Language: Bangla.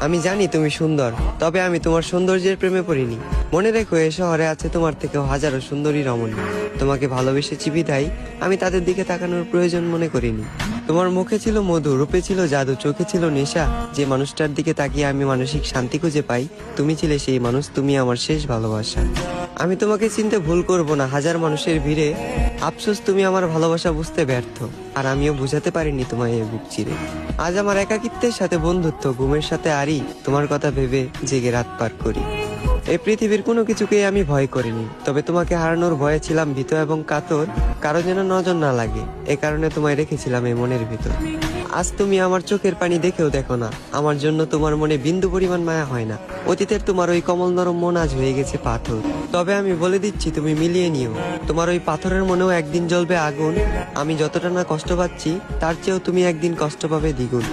আমি জানি তুমি সুন্দর, তবে আমি তোমার সৌন্দর্যের প্রেমে পড়িনি। মনে রেখো, এ শহরে আছে তোমার থেকেও হাজারো সুন্দরী রমণী। তোমাকে ভালোবেসেছি বিধায় আমি তাদের দিকে তাকানোর প্রয়োজন মনে করিনি। তোমার মুখে ছিল মধু, রূপে ছিল জাদু, চোখে ছিল নেশা। যে মানুষটার দিকে তাকিয়ে আমি মানসিক শান্তি খুঁজে পাই, তুমি ছিলে সেই মানুষ। তুমি আমার শেষ ভালোবাসা। আমি তোমাকে চিনতে ভুল করব না হাজার মানুষের ভিড়ে। আফসোস, তুমি আমার ভালোবাসা বুঝতে ব্যর্থ, আর আমিও বুঝাতে পারিনি তোমায় এই বুক চিরে। আজ আমার একাকিত্বের সাথে বন্ধুত্ব, ঘুমের সাথে আরি, তোমার কথা ভেবে জেগে রাত পার করি। এই পৃথিবীর কোনো কিছুকেই আমি ভয় করিনি, তবে তোমাকে হারানোর ভয়ে ছিলাম ভীত এবং কাতর। কারো যেন নজর না লাগে, এ কারণে তোমায় রেখেছিলাম এই মনের ভিতর। আজ তুমি আমার চোখের পানি দেখেও দেখো না, আমার জন্য তোমার মনে বিন্দু পরিমাণ মায়া হয় না। অতীতের তোমার ওই কমল নরম মন আজ হয়ে গেছে পাথর। তবে আমি বলে দিচ্ছি, তুমি মিলিয়ে নিও, তোমার ওই পাথরের মনেও একদিন জ্বলবে আগুন। আমি যতটা না কষ্ট পাচ্ছি, তার চেয়েও তুমি একদিন কষ্ট পাবে দ্বিগুণ।